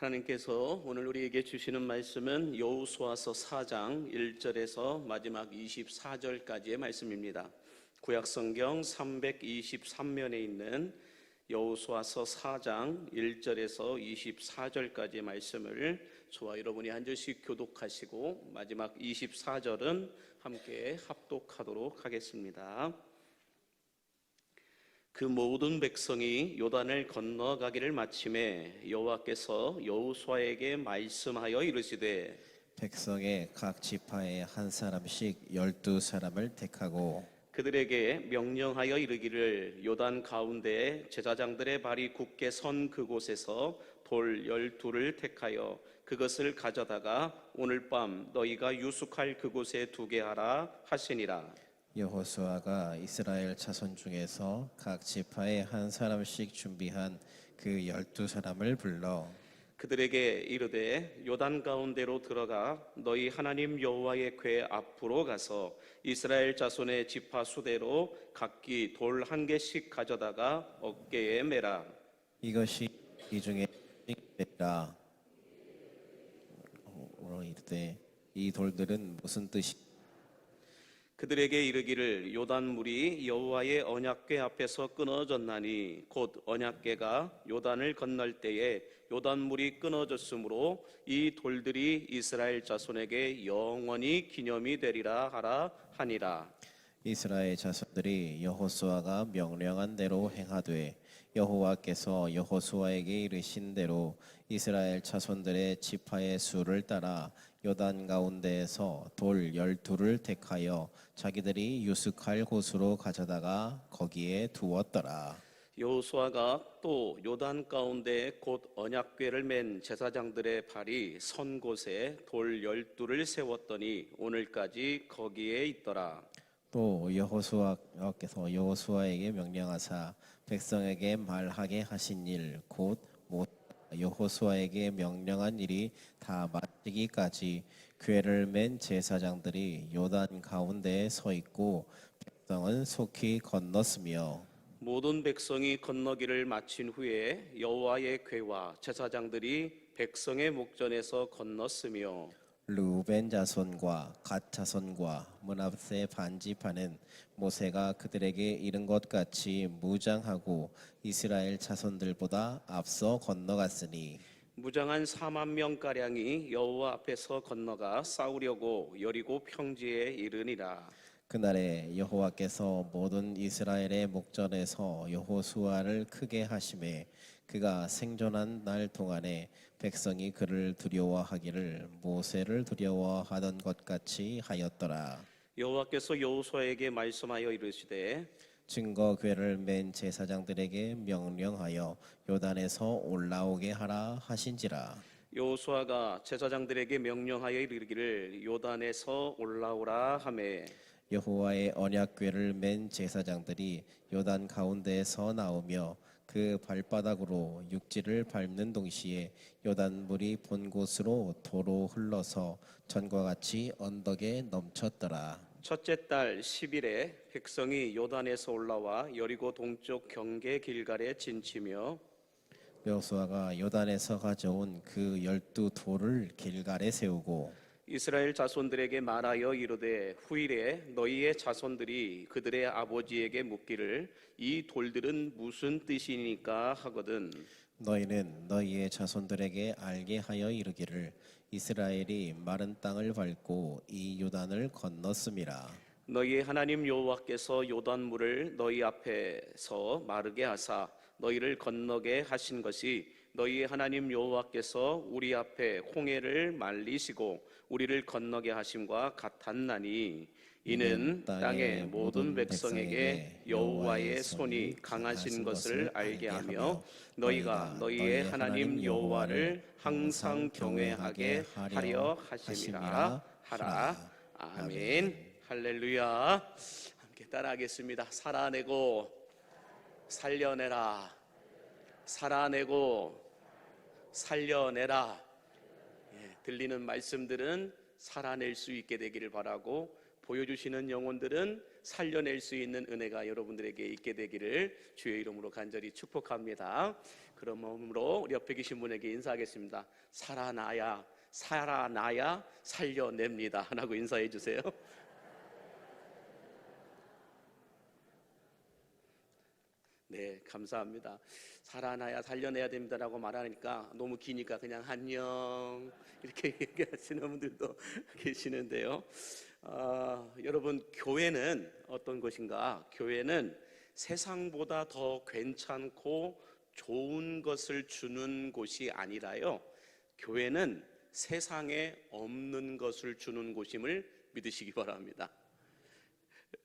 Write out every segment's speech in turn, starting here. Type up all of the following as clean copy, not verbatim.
하나님께서 오늘 우리에게 주시는 말씀은 여호수아서 4장 1절에서 마지막 24절까지의 말씀입니다. 구약성경 323면에 있는 여호수아서 4장 1절에서 24절까지의 말씀을 저와 여러분이 한 절씩 교독하시고 마지막 24절은 함께 합독하도록 하겠습니다. 그 모든 백성이 요단을 건너가기를 마침에 여호와께서 여호수아에게 말씀하여 이르시되 백성의 각 지파에 한 사람씩 12사람을 택하고 그들에게 명령하여 이르기를 요단 가운데에 제사장들의 발이 굳게 선 그곳에서 돌 12를 택하여 그것을 가져다가 오늘 밤 너희가 유숙할 그곳에 두게 하라 하시니라. 여호수아가 이스라엘 자손 중에서 각 지파에 한 사람씩 준비한 그 12사람을 불러 그들에게 이르되 요단 가운데로 들어가 너희 하나님 여호와의 궤 앞으로 가서 이스라엘 자손의 지파 수대로 각기 돌 한 개씩 가져다가 어깨에 매라. 이것이 이 중에 되라. 이르되 이 돌들은 무슨 뜻이 그들에게 이르기를 요단 물이 여호와의 언약궤 앞에서 끊어졌나니 곧 언약궤가 요단을 건널 때에 요단 물이 끊어졌으므로 이 돌들이 이스라엘 자손에게 영원히 기념이 되리라 하라 하니라. 이스라엘 자손들이 여호수아가 명령한 대로 행하되 여호와께서 여호수아에게 이르신 대로 이스라엘 자손들의 지파의 수를 따라 요단 가운데에서 돌 12를 택하여 자기들이 유숙할 곳으로 가져다가 거기에 두었더라. 여호수아가 또 요단 가운데 곧 언약궤를 맨 제사장들의 발이 선 곳에 돌 12를 세웠더니 오늘까지 거기에 있더라. 또 여호수아께서 여호수아에게 명령하사 백성에게 말하게 하신 일 곧 여호수아에게 명령한 일이 다 마치기까지 궤를 맨 제사장들이 요단 가운데에 서 있고 백성은 속히 건넜으며 모든 백성이 건너기를 마친 후에 여호와의 궤와 제사장들이 백성의 목전에서 건넜으며 르우벤 자손과 갓 자손과 므낫세 반지파는 모세가 그들에게 이른 것 같이 무장하고 이스라엘 자손들보다 앞서 건너갔으니 무장한 4만 명가량이 여호와 앞에서 건너가 싸우려고 여리고 평지에 이르니라. 그날에 여호와께서 모든 이스라엘의 목전에서 여호수아를 크게 하심에 그가 생존한 날 동안에 백성이 그를 두려워하기를 모세를 두려워하던 것 같이 하였더라. 여호와께서 여호수아에게 말씀하여 이르시되 증거 궤를 맨 제사장들에게 명령하여 요단에서 올라오게 하라 하신지라. 여호수아가 제사장들에게 명령하여 이르기를 요단에서 올라오라 하매 여호와의 언약궤를 맨 제사장들이 요단 가운데에서 나오며 그 발바닥으로 육지를 밟는 동시에 요단 물이 본 곳으로 도로 흘러서 전과 같이 언덕에 넘쳤더라. 첫째 달 10일에 백성이 요단에서 올라와 여리고 동쪽 경계 길갈에 진치며 여호수아가 요단에서 가져온 그 12돌을 길갈에 세우고 이스라엘 자손들에게 말하여 이르되 후일에 너희의 자손들이 그들의 아버지에게 묻기를 이 돌들은 무슨 뜻이니까 하거든 너희는 너희의 자손들에게 알게 하여 이르기를 이스라엘이 마른 땅을 밟고 이 요단을 건넜음이라. 너희의 하나님 여호와께서 요단 물을 너희 앞에서 마르게 하사 너희를 건너게 하신 것이 너희의 하나님 여호와께서 우리 앞에 홍해를 말리시고 우리를 건너게 하심과 같았나니 이는 땅의 모든 백성에게 여호와의 손이 강하신 것을 알게 하며 너희가 너희의 하나님 여호와를 항상 경외하게 하려 하심이라 하라. 아멘. 할렐루야. 함께 따라하겠습니다. 살아내고 살려내라. 살아내고 살려내라. 들리는 말씀들은 살아낼 수 있게 되기를 바라고 보여주시는 영혼들은 살려낼 수 있는 은혜가 여러분들에게 있게 되기를 주의 이름으로 간절히 축복합니다. 그러므로 우리 옆에 계신 분에게 인사하겠습니다. 살아나야 살려냅니다 라고 인사해 주세요. 네, 감사합니다. 살아나야 살려내야 됩니다라고 말하니까 너무 기니까 그냥 안녕 이렇게 얘기하시는 분들도 계시는데요. 여러분, 교회는 어떤 것인가? 교회는 세상보다 더 괜찮고 좋은 것을 주는 곳이 아니라요, 교회는 세상에 없는 것을 주는 곳임을 믿으시기 바랍니다.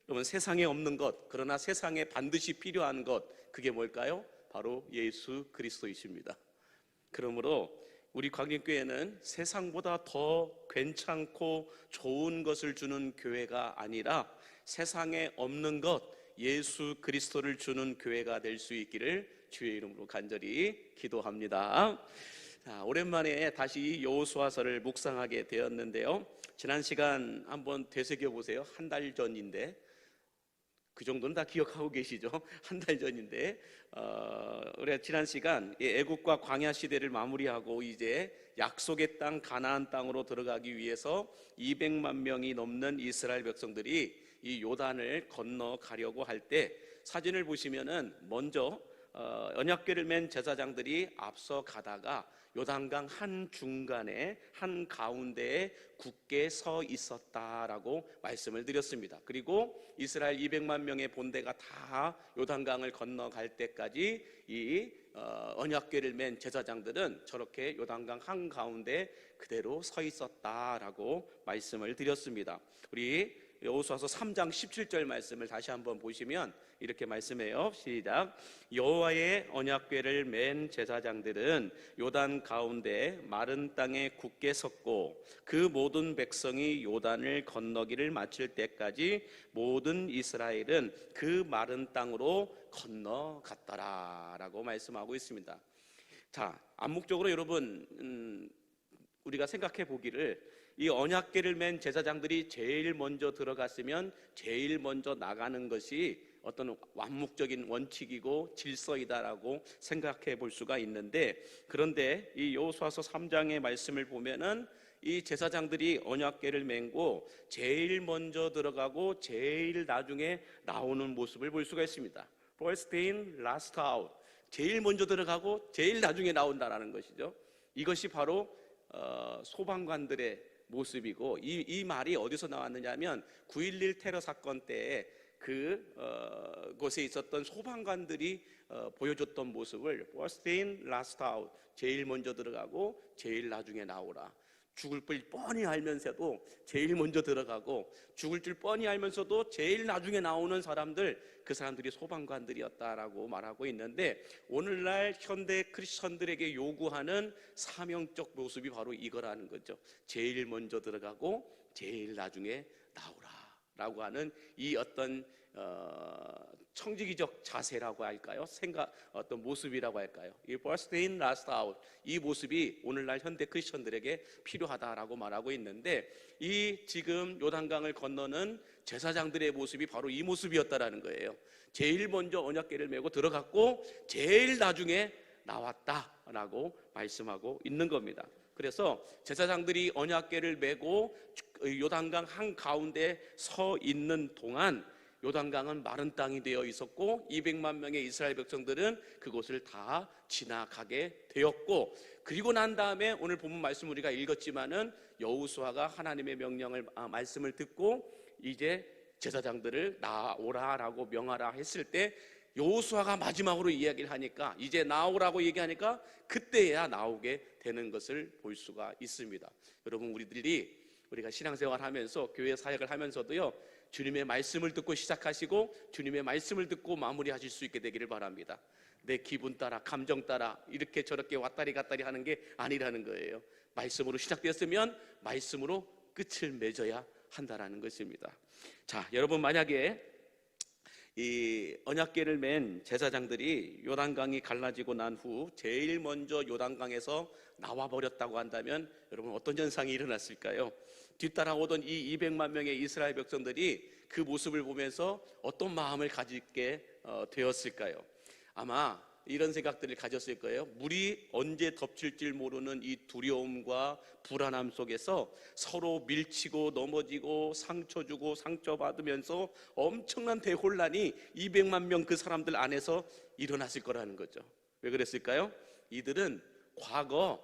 여러분, 세상에 없는 것, 그러나 세상에 반드시 필요한 것, 그게 뭘까요? 바로 예수 그리스도이십니다. 그러므로 우리 광림교회는 세상보다 더 괜찮고 좋은 것을 주는 교회가 아니라 세상에 없는 것, 예수 그리스도를 주는 교회가 될 수 있기를 주의 이름으로 간절히 기도합니다. 자, 오랜만에 다시 여호수아서를 묵상하게 되었는데요, 지난 시간 한번 되새겨 보세요. 한 달 전인데, 그 정도는 다 기억하고 계시죠? 한 달 전인데, 우리가 지난 시간 애국과 광야 시대를 마무리하고 이제 약속의 땅 가나안 땅으로 들어가기 위해서 200만 명이 넘는 이스라엘 백성들이 이 요단을 건너가려고 할 때, 사진을 보시면은 먼저 언약궤를 맨 제사장들이 앞서 가다가 요단강 한 중간에 한 가운데에 굳게 서 있었다라고 말씀을 드렸습니다. 그리고 이스라엘 200만 명의 본대가 다 요단강을 건너갈 때까지 이 언약궤를 맨 제사장들은 저렇게 요단강 한 가운데 그대로 서 있었다라고 말씀을 드렸습니다. 우리 여호수아서 3장 17절 말씀을 다시 한번 보시면 이렇게 말씀해요. 시작. 여호와의 언약궤를 맨 제사장들은 요단 가운데 마른 땅에 굳게 섰고 그 모든 백성이 요단을 건너기를 마칠 때까지 모든 이스라엘은 그 마른 땅으로 건너갔더라 라고 말씀하고 있습니다. 자, 암묵적으로 여러분, 우리가 생각해 보기를, 이 언약궤를 맨 제사장들이 제일 먼저 들어갔으면 제일 먼저 나가는 것이 어떤 완묵적인 원칙이고 질서이다라고 생각해 볼 수가 있는데, 그런데 이 여호수아서 3장의 말씀을 보면은 이 제사장들이 언약궤를 메고 제일 먼저 들어가고 제일 나중에 나오는 모습을 볼 수가 있습니다. First in, last out. 제일 먼저 들어가고 제일 나중에 나온다라는 것이죠. 이것이 바로 소방관들의 모습이고, 이 말이 어디서 나왔느냐 하면 9.11 테러 사건 때에 곳에 있었던 소방관들이 보여줬던 모습을 first in, last out, 제일 먼저 들어가고 제일 나중에 나오라. 죽을 줄 뻔히 알면서도 제일 먼저 들어가고 죽을 줄 뻔히 알면서도 제일 나중에 나오는 사람들, 그 사람들이 소방관들이었다라고 말하고 있는데, 오늘날 현대 크리스천들에게 요구하는 사명적 모습이 바로 이거라는 거죠. 제일 먼저 들어가고 제일 나중에 나오라라고 하는 이 어떤 청지기적 자세라고 할까요? 어떤 모습이라고 할까요? 이 first in, last out, 이 모습이 오늘날 현대 크리스천들에게 필요하다라고 말하고 있는데, 이 지금 요단강을 건너는 제사장들의 모습이 바로 이 모습이었다라는 거예요. 제일 먼저 언약궤를 메고 들어갔고 제일 나중에 나왔다라고 말씀하고 있는 겁니다. 그래서 제사장들이 언약궤를 메고 요단강 한 가운데 서 있는 동안 요단강은 마른 땅이 되어 있었고 200만 명의 이스라엘 백성들은 그곳을 다 지나가게 되었고, 그리고 난 다음에 오늘 본문 말씀 우리가 읽었지만은 여호수아가 하나님의 말씀을 듣고 이제 제사장들을 나오라라고 명하라 했을 때, 여호수아가 마지막으로 이야기를 하니까, 이제 나오라고 얘기하니까 그때야 나오게 되는 것을 볼 수가 있습니다. 여러분, 우리가 신앙생활 하면서 교회 사역을 하면서도요, 주님의 말씀을 듣고 시작하시고 주님의 말씀을 듣고 마무리하실 수 있게 되기를 바랍니다. 내 기분 따라, 감정 따라 이렇게 저렇게 왔다리 갔다리 하는 게 아니라는 거예요. 말씀으로 시작되었으면 말씀으로 끝을 맺어야 한다라는 것입니다. 자, 여러분, 만약에 이 언약궤를 맨 제사장들이 요단강이 갈라지고 난 후 제일 먼저 요단강에서 나와 버렸다고 한다면 여러분, 어떤 현상이 일어났을까요? 뒤따라오던 이 200만 명의 이스라엘 백성들이 그 모습을 보면서 어떤 마음을 가지게 되었을까요? 아마 이런 생각들을 가졌을 거예요. 물이 언제 덮칠지 모르는 이 두려움과 불안함 속에서 서로 밀치고 넘어지고 상처 주고 상처받으면서 엄청난 대혼란이 200만 명 그 사람들 안에서 일어났을 거라는 거죠. 왜 그랬을까요? 이들은 과거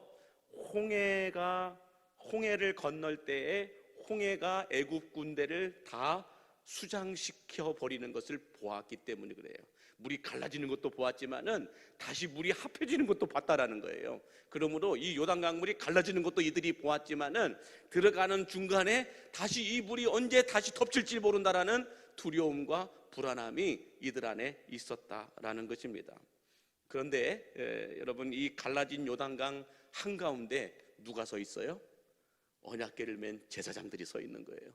홍해를 건널 때에 홍해가 애굽 군대를 다 수장시켜 버리는 것을 보았기 때문에 그래요. 물이 갈라지는 것도 보았지만은 다시 물이 합해지는 것도 봤다라는 거예요. 그러므로 이 요단강물이 갈라지는 것도 이들이 보았지만은 들어가는 중간에 다시 이 물이 언제 다시 덮칠지 모른다라는 두려움과 불안함이 이들 안에 있었다라는 것입니다. 그런데 여러분, 이 갈라진 요단강 한가운데 누가 서 있어요? 언약궤를 맨 제사장들이 서 있는 거예요.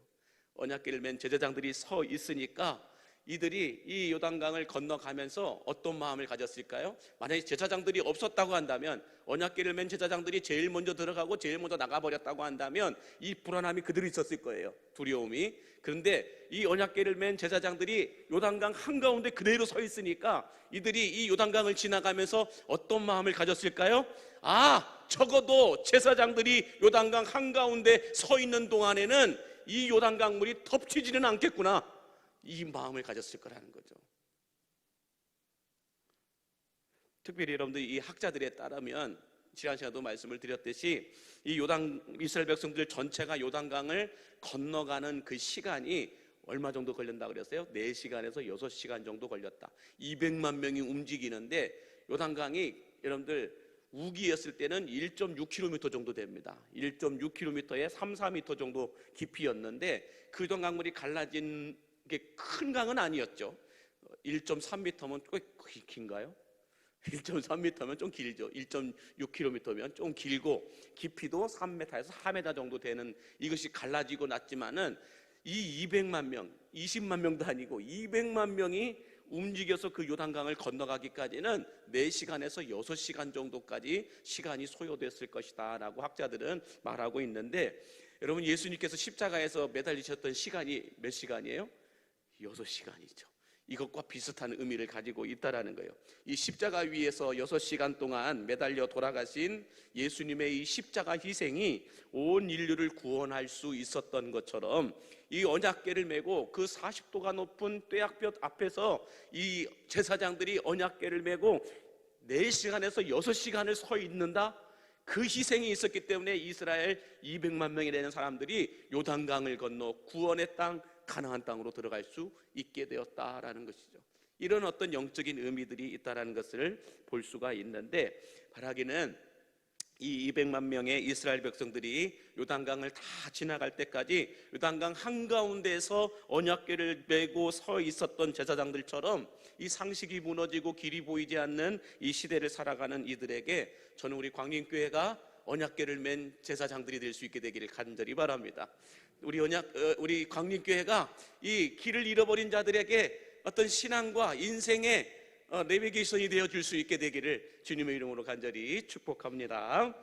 언약궤를 맨 제사장들이 서 있으니까 이들이 이 요단강을 건너가면서 어떤 마음을 가졌을까요? 만약에 제사장들이 없었다고 한다면, 언약궤를 맨 제사장들이 제일 먼저 들어가고 제일 먼저 나가버렸다고 한다면 이 불안함이 그대로 있었을 거예요. 두려움이. 그런데 이 언약궤를 맨 제사장들이 요단강 한가운데 그대로 서 있으니까 이들이 이 요단강을 지나가면서 어떤 마음을 가졌을까요? 적어도 제사장들이 요단강 한가운데 서 있는 동안에는 이 요단강 물이 덮치지는 않겠구나, 이 마음을 가졌을 거라는 거죠. 특별히 여러분들, 이 학자들에 따르면 지난 시간에도 말씀을 드렸듯이 이 이스라엘 백성들 전체가 요단강을 건너가는 그 시간이 얼마 정도 걸렸다 그랬어요? 4시간에서 6시간 정도 걸렸다. 200만 명이 움직이는데 요단강이 여러분들 우기였을 때는 1.6km 정도 됩니다. 1.6km에 3-4m 정도 깊이였는데 그 요단강물이 갈라진 게 큰 강은 아니었죠. 1.3m면 꽤 긴가요? 1.3m면 좀 길죠. 1.6km면 좀 길고 깊이도 3m에서 4m 정도 되는 이것이 갈라지고 났지만은 이 200만 명, 20만 명도 아니고 200만 명이 움직여서 그 요단강을 건너가기까지는 4시간에서 6시간 정도까지 시간이 소요됐을 것이다 라고 학자들은 말하고 있는데, 여러분, 예수님께서 십자가에서 매달리셨던 시간이 몇 시간이에요? 6시간이죠. 이것과 비슷한 의미를 가지고 있다라는 거예요. 이 십자가 위에서 6시간 동안 매달려 돌아가신 예수님의 이 십자가 희생이 온 인류를 구원할 수 있었던 것처럼, 이 언약궤를 메고 그 40도가 높은 떼약볕 앞에서 이 제사장들이 언약궤를 메고 4시간에서 6시간을 서 있는다, 그 희생이 있었기 때문에 이스라엘 200만 명이 되는 사람들이 요단강을 건너 구원의 땅 가나안 땅으로 들어갈 수 있게 되었다라는 것이죠. 이런 어떤 영적인 의미들이 있다라는 것을 볼 수가 있는데, 바라기는 이 200만 명의 이스라엘 백성들이 요단강을 다 지나갈 때까지 요단강 한가운데에서 언약궤를 메고 서 있었던 제사장들처럼 이 상식이 무너지고 길이 보이지 않는 이 시대를 살아가는 이들에게 저는 우리 광림교회가 언약궤를 맨 제사장들이 될 수 있게 되기를 간절히 바랍니다. 우리 광림교회가 이 길을 잃어버린 자들에게 어떤 신앙과 인생의 내비게이션이 되어줄 수 있게 되기를 주님의 이름으로 간절히 축복합니다.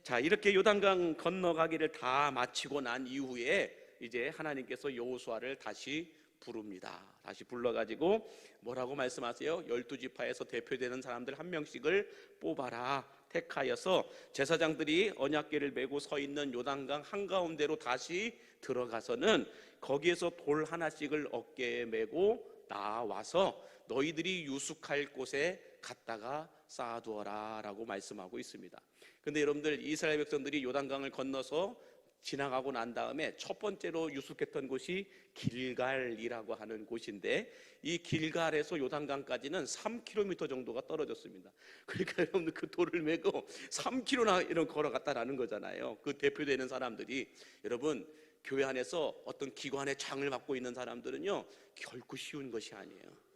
자, 이렇게 요단강 건너가기를 다 마치고 난 이후에 이제 하나님께서 여호수아를 다시 부릅니다. 다시 불러가지고 뭐라고 말씀하세요? 12지파에서 대표되는 사람들 한 명씩을 뽑아라, 택하여서 제사장들이 언약궤를 메고 서 있는 요단강 한가운데로 다시 들어가서는 거기에서 돌 하나씩을 어깨에 메고 나와서 너희들이 유숙할 곳에 갔다가 쌓아두어라 라고 말씀하고 있습니다. 근데 여러분들, 이스라엘 백성들이 요단강을 건너서 지나가고 난 다음에 첫 번째로 유숙했던 곳이 길갈이라고 하는 곳인데, 이 길갈에서 요단강까지는 3km 정도가 떨어졌습니다. 그러니까 여러분들, 그 돌을 메고 3km나 이런 걸어갔다라는 거잖아요. 그 대표되는 사람들이. 여러분, 교회 안에서 어떤 기관의 장을 맡고 있는 사람들은요, 결코 쉬운 것이 아니에요.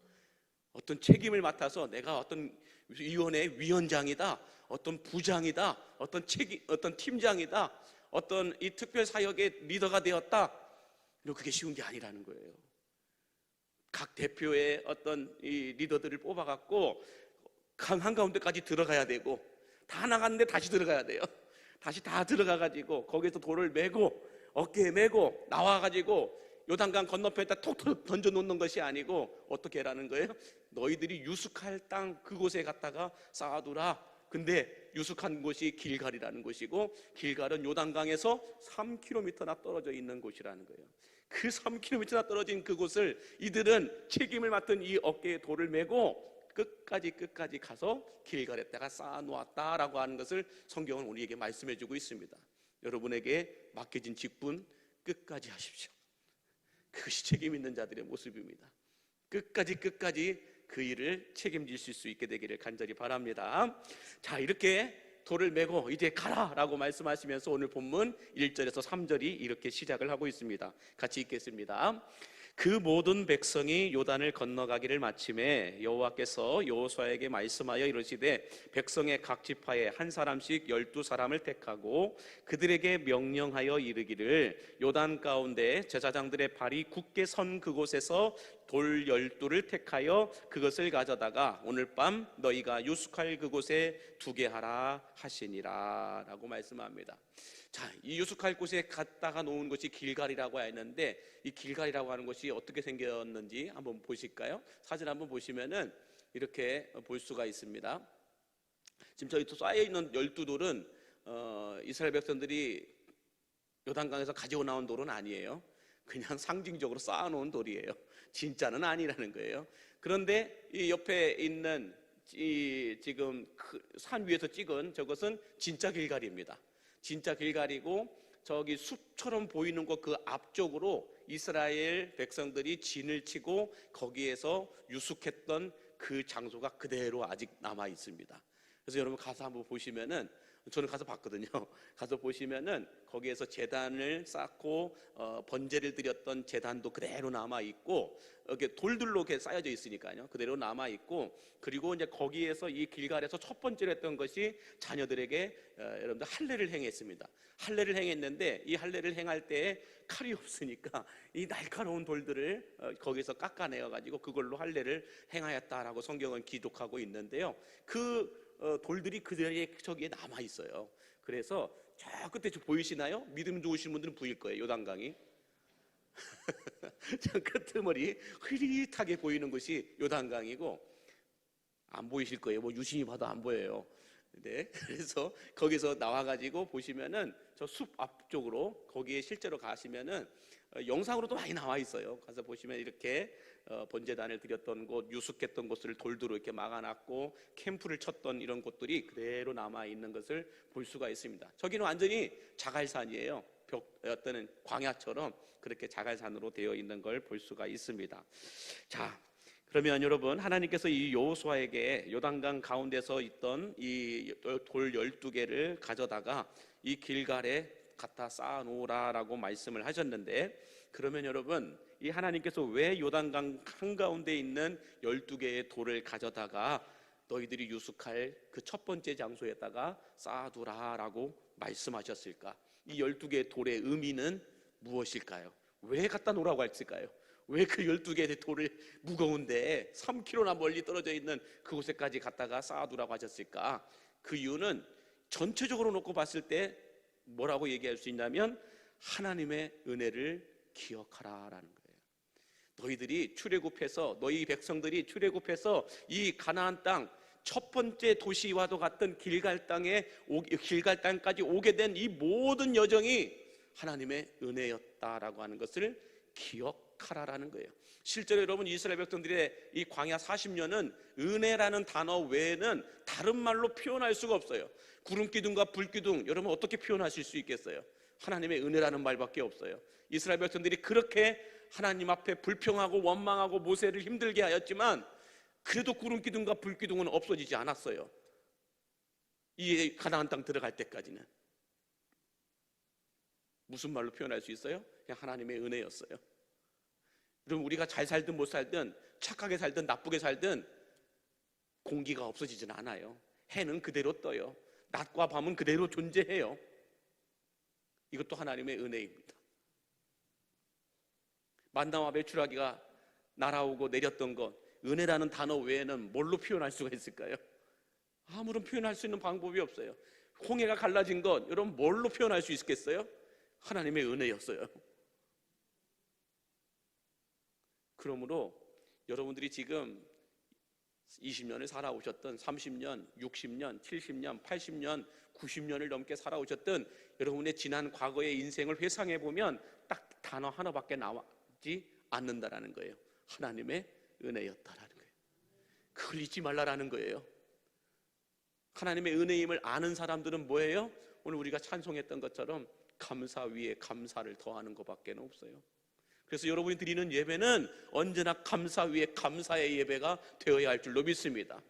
어떤 책임을 맡아서 내가 어떤 위원회 위원장이다, 어떤 부장이다, 어떤 팀장이다, 어떤 이 특별 사역의 리더가 되었다, 그게 쉬운 게 아니라는 거예요. 각 대표의 어떤 이 리더들을 뽑아갖고 강 한가운데까지 들어가야 되고, 다 나갔는데 다시 들어가야 돼요. 다시 다 들어가가지고 거기에서 돌을 메고 어깨에 메고 나와가지고 요단강 건너편에다 톡 던져 놓는 것이 아니고 어떻게 하라는 거예요? 너희들이 유숙할 땅 그곳에 갔다가 쌓아두라. 근데 유숙한 곳이 길갈이라는 곳이고, 길갈은 요단강에서 3km나 떨어져 있는 곳이라는 거예요. 그 3km나 떨어진 그곳을 이들은 책임을 맡은 이 어깨에 돌을 메고 끝까지 가서 길갈에다가 쌓아 놓았다라고 하는 것을 성경은 우리에게 말씀해 주고 있습니다. 여러분에게 맡겨진 직분 끝까지 하십시오. 그것이 책임 있는 자들의 모습입니다. 끝까지 그 일을 책임질 수 있게 되기를 간절히 바랍니다. 자, 이렇게 돌을 메고 이제 가라라고 말씀하시면서 오늘 본문 1절에서 3절이 이렇게 시작을 하고 있습니다. 같이 읽겠습니다. 그 모든 백성이 요단을 건너가기를 마침에 여호와께서 여호수아에게 말씀하여 이르시되 백성의 각 지파에 한 사람씩 12사람을 택하고 그들에게 명령하여 이르기를 요단 가운데 제사장들의 발이 굳게 선 그곳에서 돌 12를 택하여 그것을 가져다가 오늘 밤 너희가 유숙할 그곳에 두게 하라 하시니라 라고 말씀합니다. 자, 이 유숙할 곳에 갖다가 놓은 것이 길갈이라고 했는데, 이 길갈이라고 하는 것이 어떻게 생겼는지 한번 보실까요? 사진 한번 보시면은 이렇게 볼 수가 있습니다. 지금 저희 쌓여 있는 12돌은 이스라엘 백성들이 요단강에서 가지고 나온 돌은 아니에요. 그냥 상징적으로 쌓아놓은 돌이에요. 진짜는 아니라는 거예요. 그런데 이 옆에 있는 이 지금 산 위에서 찍은 저것은 진짜 길갈입니다. 진짜 길갈이고, 저기 숲처럼 보이는 것 그 앞쪽으로 이스라엘 백성들이 진을 치고 거기에서 유숙했던 그 장소가 그대로 아직 남아 있습니다. 그래서 여러분 가서 한번 보시면은, 저는 가서 봤거든요. 가서 보시면은 거기에서 제단을 쌓고 번제를 드렸던 제단도 그대로 남아 있고, 이렇게 돌들로 이렇게 쌓여져 있으니까요, 그대로 남아 있고, 그리고 이제 거기에서 이 길갈에서 첫 번째로 했던 것이 자녀들에게 여러분들 할례를 행했습니다. 할례를 행했는데 이 할례를 행할 때에 칼이 없으니까 이 날카로운 돌들을 거기서 깎아내어 가지고 그걸로 할례를 행하였다라고 성경은 기록하고 있는데요. 그 돌들이 그들의 저기에 남아 있어요. 그래서 저 끝에 보이시나요? 믿음 좋으신 분들은 보일 거예요. 요단강이 저 끄트머리 흐릿하게 보이는 것이 요단강이고, 안 보이실 거예요. 뭐 유심히 봐도 안 보여요. 네, 그래서 거기서 나와가지고 보시면은 저 숲 앞쪽으로 거기에 실제로 가시면은 영상으로도 많이 나와 있어요. 가서 보시면 이렇게 번제단을 드렸던 곳, 유숙했던 곳을 돌들로 이렇게 막아놨고 캠프를 쳤던 이런 곳들이 그대로 남아 있는 것을 볼 수가 있습니다. 저기는 완전히 자갈산이에요. 어떤 광야처럼 그렇게 자갈산으로 되어 있는 걸 볼 수가 있습니다. 자, 그러면 여러분, 하나님께서 이 여호수아에게 요단강 가운데서 있던 이 돌 12개를 가져다가 이 길갈에 갖다 쌓아 놓으라라고 말씀을 하셨는데, 그러면 여러분, 이 하나님께서 왜 요단강 한가운데 있는 12개의 돌을 가져다가 너희들이 유숙할 그 첫 번째 장소에다가 쌓아두라라고 말씀하셨을까? 이 12개의 돌의 의미는 무엇일까요? 왜 갖다 놓으라고 했을까요? 왜 그 12개의 돌을 무거운데 3km나 멀리 떨어져 있는 그곳에까지 갖다가 쌓아두라고 하셨을까? 그 이유는 전체적으로 놓고 봤을 때 뭐라고 얘기할 수 있냐면 하나님의 은혜를 기억하라라는 거예요. 너희들이 출애굽해서, 너희 백성들이 출애굽해서 이 가나안 땅 첫 번째 도시와도 같은 길갈 땅까지 오게 된 이 모든 여정이 하나님의 은혜였다라고 하는 것을 기억하라라는 거예요. 실제로 여러분, 이스라엘 백성들의 이 광야 40년은 은혜라는 단어 외에는 다른 말로 표현할 수가 없어요. 구름기둥과 불기둥, 여러분 어떻게 표현하실 수 있겠어요? 하나님의 은혜라는 말밖에 없어요. 이스라엘 백성들이 그렇게 하나님 앞에 불평하고 원망하고 모세를 힘들게 하였지만 그래도 구름기둥과 불기둥은 없어지지 않았어요. 이 가나안 땅 들어갈 때까지는. 무슨 말로 표현할 수 있어요? 그냥 하나님의 은혜였어요. 여러분, 우리가 잘 살든 못 살든, 착하게 살든 나쁘게 살든 공기가 없어지진 않아요. 해는 그대로 떠요. 낮과 밤은 그대로 존재해요. 이것도 하나님의 은혜입니다. 만나와 메추라기가 날아오고 내렸던 것, 은혜라는 단어 외에는 뭘로 표현할 수가 있을까요? 아무런 표현할 수 있는 방법이 없어요. 홍해가 갈라진 것, 여러분 뭘로 표현할 수 있겠어요? 하나님의 은혜였어요. 그러므로 여러분들이 지금 20년을 살아오셨던 30년, 60년, 70년, 80년, 90년을 넘게 살아오셨던 여러분의 지난 과거의 인생을 회상해 보면 딱 단어 하나밖에 나오지 않는다라는 거예요. 하나님의 은혜였다라는 거예요. 그걸 잊지 말라라는 거예요. 하나님의 은혜임을 아는 사람들은 뭐예요? 오늘 우리가 찬송했던 것처럼 감사 위에 감사를 더하는 것밖에 없어요. 그래서 여러분이 드리는 예배는 언제나 감사 위에 감사의 예배가 되어야 할 줄로 믿습니다.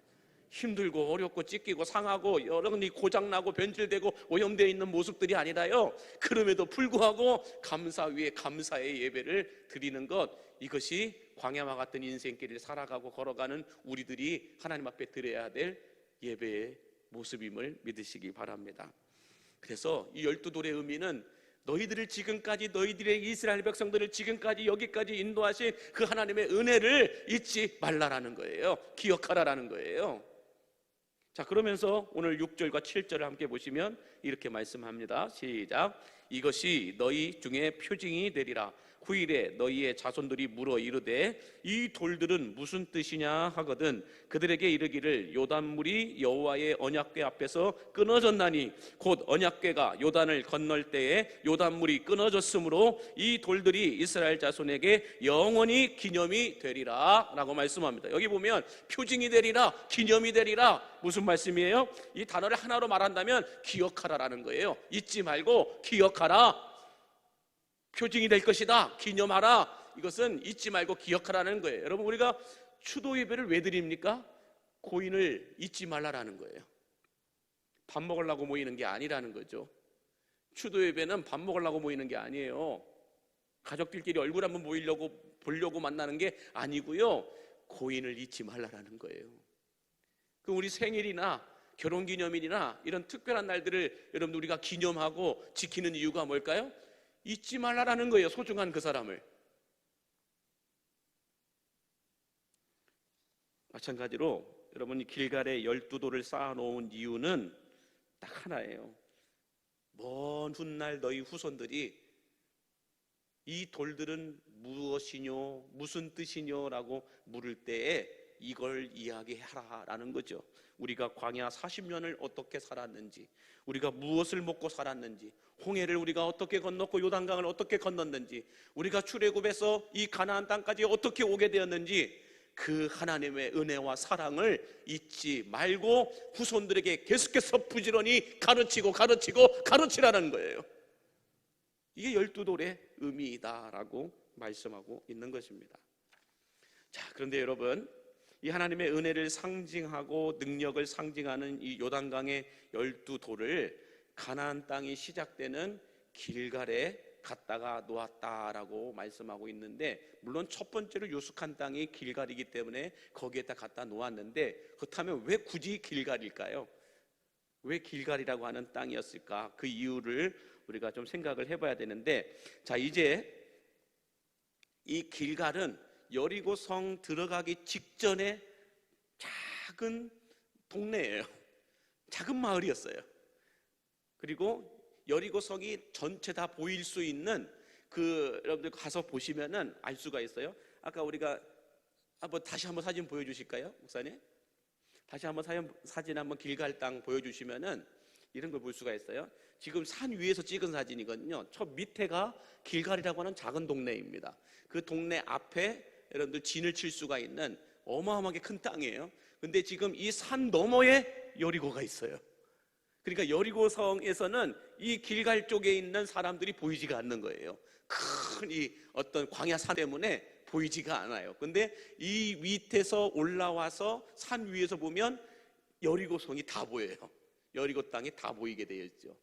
힘들고 어렵고 찢기고 상하고 여러분이 고장나고 변질되고 오염되어 있는 모습들이 아니라요, 그럼에도 불구하고 감사 위에 감사의 예배를 드리는 것, 이것이 광야와 같은 인생길을 살아가고 걸어가는 우리들이 하나님 앞에 드려야 될 예배의 모습임을 믿으시기 바랍니다. 그래서 이 12돌의 의미는 너희들을 지금까지, 너희들의 이스라엘 백성들을 지금까지 여기까지 인도하신 그 하나님의 은혜를 잊지 말라라는 거예요. 기억하라라는 거예요. 자, 그러면서 오늘 6절과 7절을 함께 보시면 이렇게 말씀합니다. 시작. 이것이 너희 중에 표징이 되리라. 후일에 너희의 자손들이 물어 이르되 이 돌들은 무슨 뜻이냐 하거든 그들에게 이르기를 요단물이 여호와의 언약궤 앞에서 끊어졌나니 곧 언약궤가 요단을 건널 때에 요단물이 끊어졌으므로 이 돌들이 이스라엘 자손에게 영원히 기념이 되리라 라고 말씀합니다. 여기 보면 표징이 되리라, 기념이 되리라, 무슨 말씀이에요? 이 단어를 하나로 말한다면 기억하라라는 거예요. 잊지 말고 기억하라. 표징이 될 것이다, 기념하라. 이것은 잊지 말고 기억하라는 거예요. 여러분, 우리가 추도 예배를 왜 드립니까? 고인을 잊지 말라라는 거예요. 밥 먹으려고 모이는 게 아니라는 거죠. 추도 예배는 밥 먹으려고 모이는 게 아니에요. 가족들끼리 얼굴 한번 보려고 만나는 게 아니고요, 고인을 잊지 말라라는 거예요. 그 우리 생일이나 결혼기념일이나 이런 특별한 날들을 여러분 우리가 기념하고 지키는 이유가 뭘까요? 잊지 말라라는 거예요. 소중한 그 사람을. 마찬가지로 여러분이 길갈에 12돌을 쌓아놓은 이유는 딱 하나예요. 먼 훗날 너희 후손들이 이 돌들은 무엇이뇨, 무슨 뜻이뇨 라고 물을 때에 이걸 이야기하라라는 거죠. 우리가 광야 40년을 어떻게 살았는지, 우리가 무엇을 먹고 살았는지, 홍해를 우리가 어떻게 건넜고 요단강을 어떻게 건넜는지, 우리가 출애굽해서 이 가나안 땅까지 어떻게 오게 되었는지, 그 하나님의 은혜와 사랑을 잊지 말고 후손들에게 계속해서 부지런히 가르치라는 거예요. 이게 12돌의 의미이다라고 말씀하고 있는 것입니다. 자, 그런데 여러분, 이 하나님의 은혜를 상징하고 능력을 상징하는 이 요단강의 12돌을 가나안 땅이 시작되는 길갈에 갖다가 놓았다라고 말씀하고 있는데, 물론 첫 번째로 유숙한 땅이 길갈이기 때문에 거기에다 갖다 놓았는데, 그렇다면 왜 굳이 길갈일까요? 왜 길갈이라고 하는 땅이었을까? 그 이유를 우리가 좀 생각을 해봐야 되는데, 자, 이제 이 길갈은 여리고성 들어가기 직전에 작은 동네예요. 작은 마을이었어요. 그리고 여리고성이 전체 다 보일 수 있는 여러분들 가서 보시면은 알 수가 있어요. 아까 우리가 다시 한번 사진 보여주실까요, 목사님? 다시 한번 사진 한번 길갈 땅 보여주시면은 이런 걸 볼 수가 있어요. 지금 산 위에서 찍은 사진이거든요. 저 밑에가 길갈이라고 하는 작은 동네입니다. 그 동네 앞에 여러분들 진을 칠 수가 있는 어마어마하게 큰 땅이에요. 근데 지금 이 산 너머에 여리고가 있어요. 그러니까 여리고성에서는 이 길갈 쪽에 있는 사람들이 보이지가 않는 거예요. 큰 이 어떤 광야산 때문에 보이지가 않아요. 근데 이 밑에서 올라와서 산 위에서 보면 여리고성이 다 보여요. 여리고 땅이 다 보이게 되어 있죠.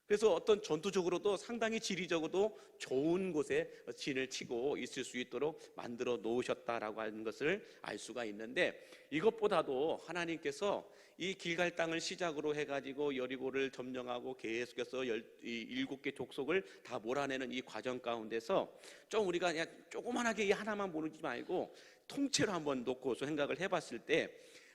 그래서 어떤 전투적으로도 상당히 지리적으로도 좋은 곳에 진을 치고 있을 수 있도록 만들어 놓으셨다라고 하는 것을 알 수가 있는데, 이것보다도 하나님께서 이 길갈 땅을 시작으로 해가지고 여리고를 점령하고 계속해서 7개 족속을 다 몰아내는 이 과정 가운데서 좀 우리가 그냥 조그만하게 이 하나만 보지 말고 통째로 한번 놓고 생각을 해봤을 때,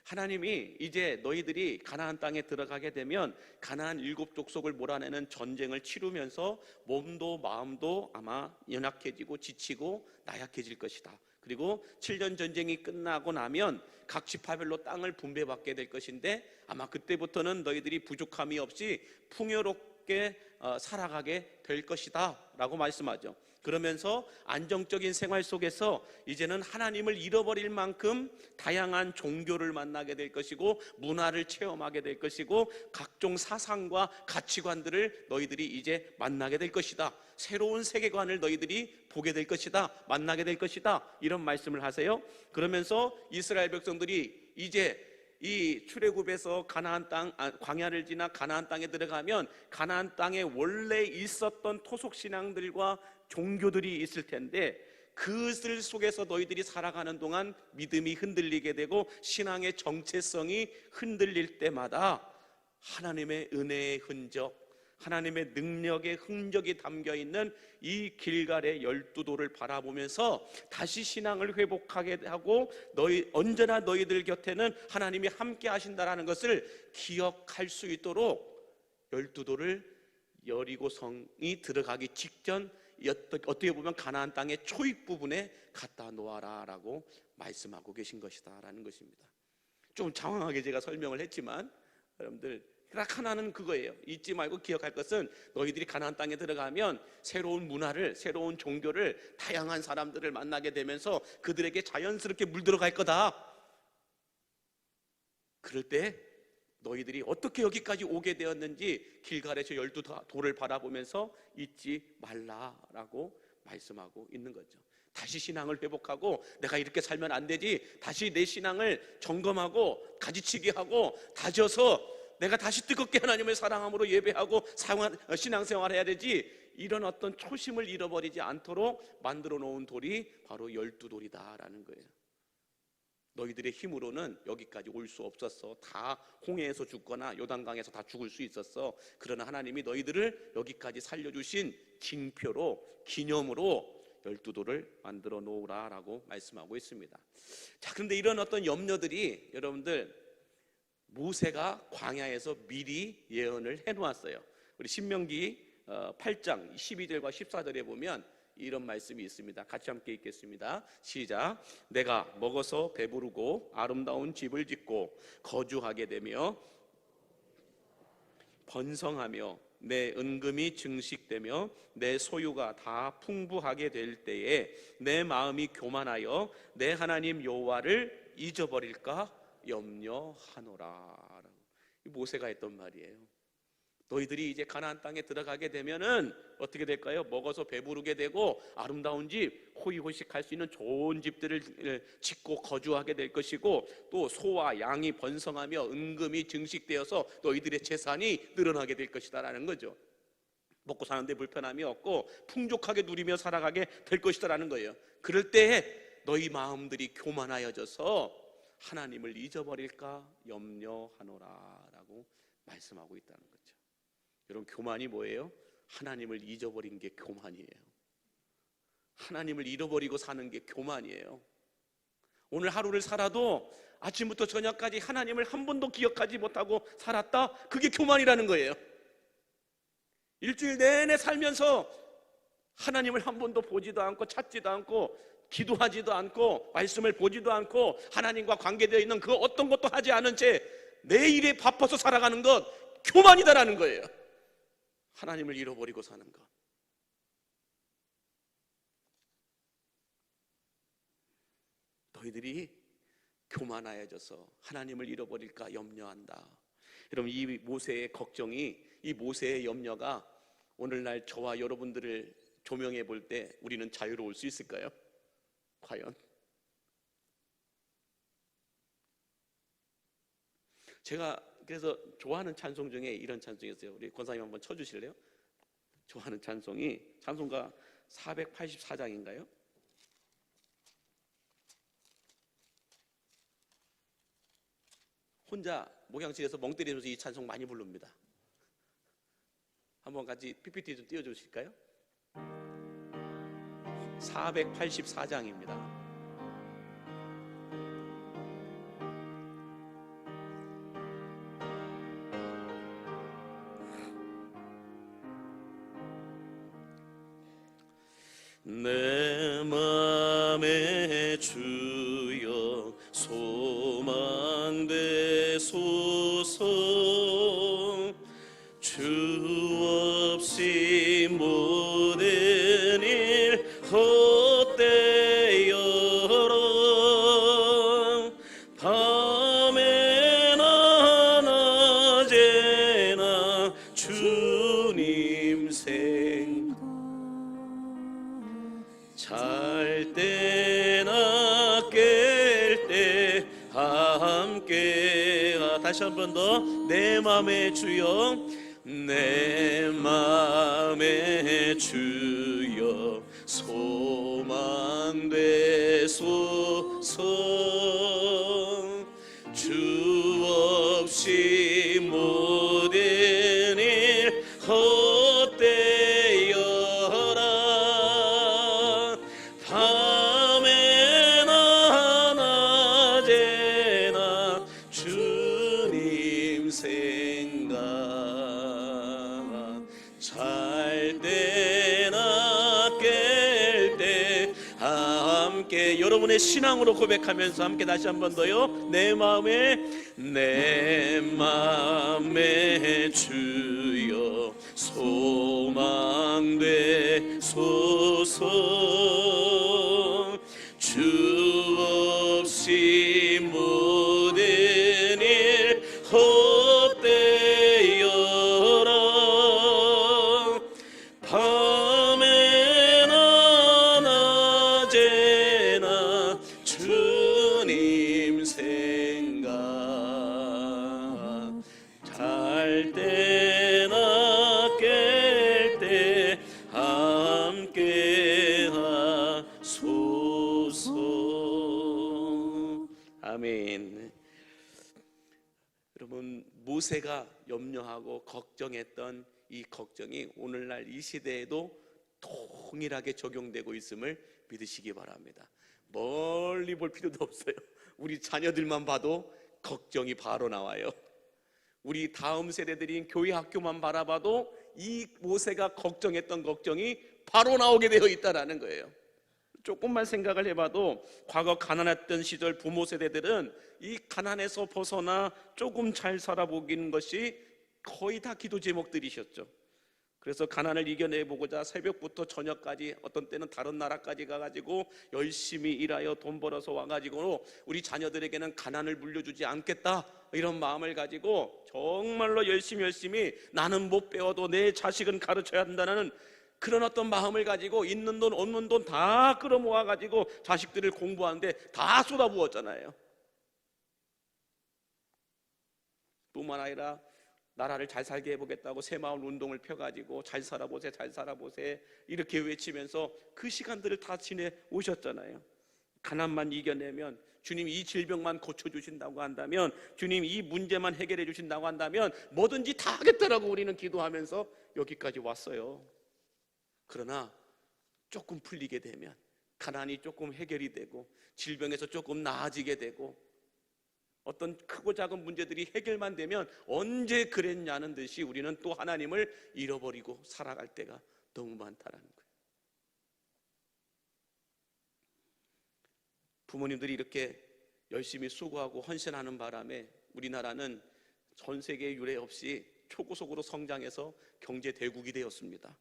하나님이 이제 너희들이 가나안 땅에 들어가게 되면 가나안 7족속을 몰아내는 전쟁을 치르면서 몸도 마음도 아마 연약해지고 지치고 나약해질 것이다. 그리고 7년 전쟁이 끝나고 나면 각 지파별로 땅을 분배받게 될 것인데 아마 그때부터는 너희들이 부족함이 없이 풍요롭게 살아가게 될 것이다 라고 말씀하죠. 그러면서 안정적인 생활 속에서 이제는 하나님을 잃어버릴 만큼 다양한 종교를 만나게 될 것이고 문화를 체험하게 될 것이고 각종 사상과 가치관들을 너희들이 이제 만나게 될 것이다. 새로운 세계관을 너희들이 보게 될 것이다. 만나게 될 것이다. 이런 말씀을 하세요. 그러면서 이스라엘 백성들이 이제 이 출애굽에서 가나안 땅, 광야를 지나 가나안 땅에 들어가면 가나안 땅에 원래 있었던 토속 신앙들과 종교들이 있을 텐데 그들 속에서 너희들이 살아가는 동안 믿음이 흔들리게 되고 신앙의 정체성이 흔들릴 때마다 하나님의 은혜의 흔적, 하나님의 능력의 흔적이 담겨있는 이 길갈의 12도를 바라보면서 다시 신앙을 회복하게 하고 언제나 너희들 곁에는 하나님이 함께 하신다는 것을 기억할 수 있도록 12도를 여리고성이 들어가기 직전 어떻게 보면 가나안 땅의 초입 부분에 갖다 놓아라 라고 말씀하고 계신 것이다 라는 것입니다. 좀 장황하게 제가 설명을 했지만 여러분들 딱 하나는 그거예요. 잊지 말고 기억할 것은 너희들이 가나안 땅에 들어가면 새로운 문화를, 새로운 종교를, 다양한 사람들을 만나게 되면서 그들에게 자연스럽게 물들어갈 거다. 그럴 때 너희들이 어떻게 여기까지 오게 되었는지 길갈에서 12돌을 바라보면서 잊지 말라라고 말씀하고 있는 거죠. 다시 신앙을 회복하고 내가 이렇게 살면 안 되지, 다시 내 신앙을 점검하고 가지치기 하고 다져서 내가 다시 뜨겁게 하나님을 사랑함으로 예배하고 신앙생활 해야 되지, 이런 어떤 초심을 잃어버리지 않도록 만들어 놓은 돌이 바로 12돌이다라는 거예요. 너희들의 힘으로는 여기까지 올 수 없었어. 다 홍해에서 죽거나 요단강에서 다 죽을 수 있었어. 그러나 하나님이 너희들을 여기까지 살려주신 징표로, 기념으로 12돌을 만들어 놓으라 라고 말씀하고 있습니다. 자, 그런데 이런 어떤 염려들이 여러분들 모세가 광야에서 미리 예언을 해놓았어요. 우리 신명기 8장 12절과 14절에 보면 이런 말씀이 있습니다. 같이 함께 읽겠습니다. 시작. 내가 먹어서 배부르고 아름다운 집을 짓고 거주하게 되며 번성하며 내 은금이 증식되며 내 소유가 다 풍부하게 될 때에 내 마음이 교만하여 내 하나님 여호와를 잊어버릴까 염려하노라. 모세가 했던 말이에요. 너희들이 이제 가나안 땅에 들어가게 되면은 어떻게 될까요? 먹어서 배부르게 되고 아름다운 집, 호의호식할 수 있는 좋은 집들을 짓고 거주하게 될 것이고, 또 소와 양이 번성하며 은금이 증식되어서 너희들의 재산이 늘어나게 될 것이다라는 거죠. 먹고 사는데 불편함이 없고 풍족하게 누리며 살아가게 될 것이다라는 거예요. 그럴 때에 너희 마음들이 교만하여져서 하나님을 잊어버릴까 염려하노라라고 말씀하고 있다는 거죠. 여러분, 교만이 뭐예요? 하나님을 잊어버린 게 교만이에요. 하나님을 잃어버리고 사는 게 교만이에요. 오늘 하루를 살아도 아침부터 저녁까지 하나님을 한 번도 기억하지 못하고 살았다? 그게 교만이라는 거예요. 일주일 내내 살면서 하나님을 한 번도 보지도 않고 찾지도 않고 기도하지도 않고 말씀을 보지도 않고 하나님과 관계되어 있는 그 어떤 것도 하지 않은 채 내일에 바빠서 살아가는 것, 교만이다라는 거예요. 하나님을 잃어버리고 사는 것. 너희들이 교만하여져서 하나님을 잃어버릴까 염려한다. 여러분, 이 모세의 걱정이, 이 모세의 염려가 오늘날 저와 여러분들을 조명해 볼 때 우리는 자유로울 수 있을까요? 과연? 제가 그래서 좋아하는 찬송 중에 이런 찬송이 있어요. 우리 권사님 한번 쳐주실래요? 좋아하는 찬송이 찬송가 484장인가요? 혼자 목양실에서 멍 때리면서 이 찬송 많이 부릅니다. 한번 같이 PPT 좀 띄워주실까요? 484장입니다. 내 맘에 주여 소망 되소서. 주 없이 모든 일 헛되어라. 밤에나 낮에나 주님 생각, 잘 때나 깰 때 함께. 다시 한 번 더. 내 맘에 주여, 내 맘에 주여 소망 되소서. 주 없이 모든 일 헛되어라. 밤에나 낮에나 주님 생각, 잘 때나 깰 때 함께. 여러분의 신앙으로 고백하면서 함께 다시 한 번 더요. 내 마음에 주여 소망 되소서. 주 없이 모든 일 헛되어라. 밤에나 낮에나 주님 생각, 잘 때나 깰 때 함께 하소서. 아멘. 여러분, 모세가 염려하고 걱정했던 이 걱정이 오늘날 이 시대에도 동일하게 적용되고 있음을 믿으시기 바랍니다. 멀리 볼 필요도 없어요. 우리 자녀들만 봐도 걱정이 바로 나와요. 우리 다음 세대들인 교회 학교만 바라봐도 이 모세가 걱정했던 걱정이 바로 나오게 되어 있다는 거예요. 조금만 생각을 해봐도 과거 가난했던 시절 부모 세대들은 이 가난에서 벗어나 조금 잘 살아보기는 것이 거의 다 기도 제목들이셨죠. 그래서 가난을 이겨내보고자 새벽부터 저녁까지, 어떤 때는 다른 나라까지 가가지고 열심히 일하여 돈 벌어서 와가지고 우리 자녀들에게는 가난을 물려주지 않겠다, 이런 마음을 가지고 정말로 열심히 나는 못 배워도 내 자식은 가르쳐야 한다는 그런 어떤 마음을 가지고 있는 돈 없는 돈 다 끌어모아 가지고 자식들을 공부하는데 다 쏟아부었잖아요. 뿐만 아니라 나라를 잘 살게 해보겠다고 새마을 운동을 펴가지고 잘 살아보세 이렇게 외치면서 그 시간들을 다 지내 오셨잖아요. 가난만 이겨내면, 주님 이 질병만 고쳐주신다고 한다면, 주님 이 문제만 해결해 주신다고 한다면 뭐든지 다 하겠다라고 우리는 기도하면서 여기까지 왔어요. 그러나 조금 풀리게 되면, 가난이 조금 해결이 되고 질병에서 조금 나아지게 되고 어떤 크고 작은 문제들이 해결만 되면 언제 그랬냐는 듯이 우리는 또 하나님을 잃어버리고 살아갈 때가 너무 많다는 거예요. 부모님들이 이렇게 열심히 수고하고 헌신하는 바람에 우리나라는 전 세계 유례 없이 초고속으로 성장해서 경제 대국이 되었습니다.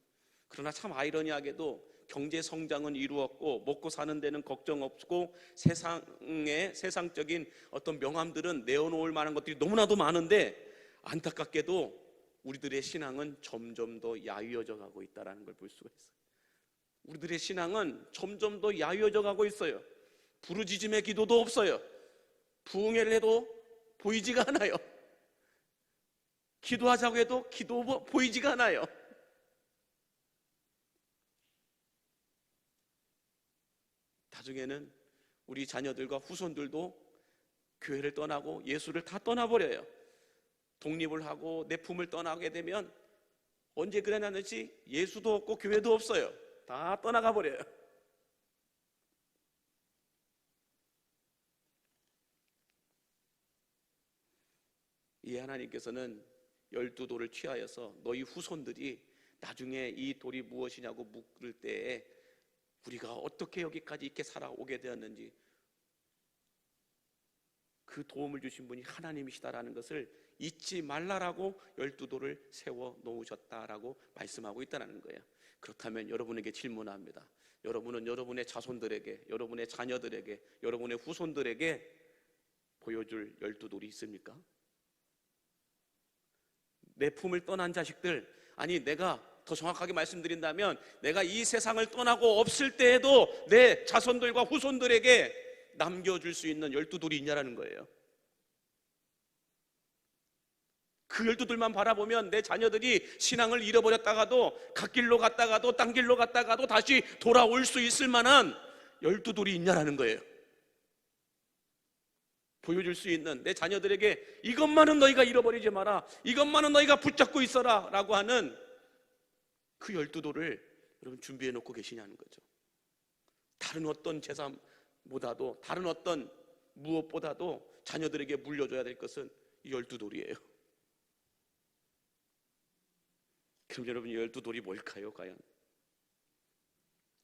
그러나 참 아이러니하게도 경제 성장은 이루었고 먹고 사는 데는 걱정 없고 세상적인 어떤 명함들은 내어놓을 만한 것들이 너무나도 많은데, 안타깝게도 우리들의 신앙은 점점 더 야위어져 가고 있다는 걸 볼 수가 있어요. 우리들의 신앙은 점점 더 야위어져 가고 있어요. 부르짖음의 기도도 없어요. 부흥회를 해도 보이지가 않아요. 기도하자고 해도 기도 보이지가 않아요. 나중에는 우리 자녀들과 후손들도 교회를 떠나고 예수를 다 떠나버려요. 독립을 하고 내 품을 떠나게 되면 언제 그랬냐는지 예수도 없고 교회도 없어요. 다 떠나가 버려요. 이 하나님께서는 12돌을 취하여서 너희 후손들이 나중에 이 돌이 무엇이냐고 묻을 때에 우리가 어떻게 여기까지 이렇게 살아오게 되었는지, 그 도움을 주신 분이 하나님이시다라는 것을 잊지 말라라고 12도를 세워 놓으셨다라고 말씀하고 있다는 거예요. 그렇다면 여러분에게 질문합니다. 여러분은 여러분의 자손들에게, 여러분의 자녀들에게, 여러분의 후손들에게 보여줄 12돌이 있습니까? 내 품을 떠난 자식들, 아니 내가 더 정확하게 말씀드린다면 내가 이 세상을 떠나고 없을 때에도 내 자손들과 후손들에게 남겨줄 수 있는 12돌이 있냐라는 거예요. 그 12돌만 바라보면 내 자녀들이 신앙을 잃어버렸다가도, 갓길로 갔다가도, 딴 길로 갔다가도 다시 돌아올 수 있을 만한 12돌이 있냐라는 거예요. 보여줄 수 있는, 내 자녀들에게 이것만은 너희가 잃어버리지 마라, 이것만은 너희가 붙잡고 있어라 라고 하는 그 12돌을 여러분 준비해 놓고 계시냐는 거죠. 다른 어떤 재산보다도, 다른 어떤 무엇보다도 자녀들에게 물려줘야 될 것은 이 12돌이에요. 그럼 여러분, 이 12돌이 뭘까요? 과연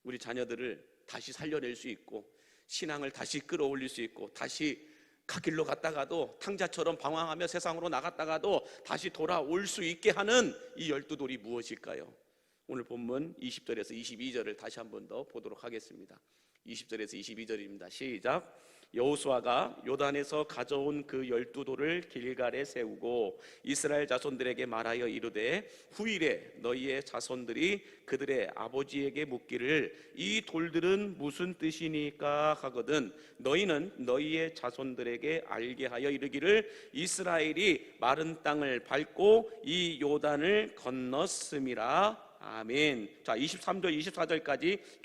우리 자녀들을 다시 살려낼 수 있고, 신앙을 다시 끌어올릴 수 있고, 다시 갓길로 갔다가도 탕자처럼 방황하며 세상으로 나갔다가도 다시 돌아올 수 있게 하는 이 12돌이 무엇일까요? 오늘 본문 20절에서 22절을 다시 한 번 더 보도록 하겠습니다. 20절에서 22절입니다. 시작. 여호수아가 요단에서 가져온 그 12돌을 길갈에 세우고 이스라엘 자손들에게 말하여 이르되 후일에 너희의 자손들이 그들의 아버지에게 묻기를 이 돌들은 무슨 뜻이니까 하거든 너희는 너희의 자손들에게 알게 하여 이르기를 이스라엘이 마른 땅을 밟고 이 요단을 건넜음이라. 아멘. 자, 23절 24절까지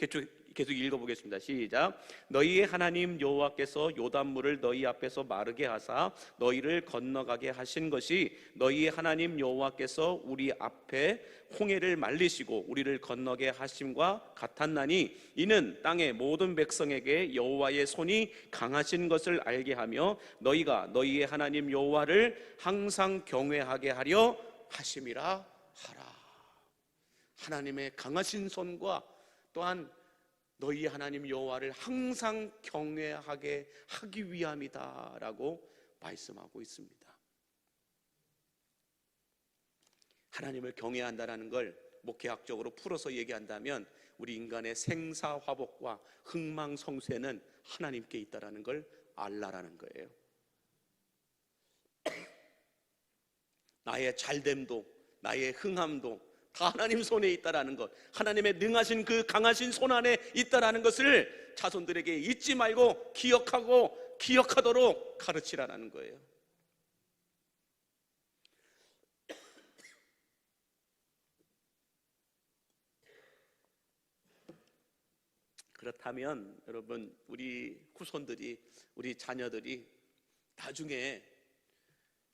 계속 읽어보겠습니다. 시작. 너희의 하나님 여호와께서 요단물을 너희 앞에서 마르게 하사 너희를 건너가게 하신 것이 너희의 하나님 여호와께서 우리 앞에 홍해를 말리시고 우리를 건너게 하심과 같았나니 이는 땅의 모든 백성에게 여호와의 손이 강하신 것을 알게 하며 너희가 너희의 하나님 여호와를 항상 경외하게 하려 하심이라 하라. 하나님의 강하신 손과 또한 너희 하나님 여호와를 항상 경외하게 하기 위함이다라고 말씀하고 있습니다. 하나님을 경외한다라는 걸 목회학적으로 풀어서 얘기한다면 우리 인간의 생사화복과 흥망성쇠는 하나님께 있다라는 걸 알라라는 거예요. 나의 잘됨도 나의 흥함도 다 하나님 손에 있다라는 것, 하나님의 능하신 그 강하신 손 안에 있다라는 것을 자손들에게 잊지 말고 기억하도록 가르치라는 거예요. 그렇다면 여러분, 우리 후손들이, 우리 자녀들이 나중에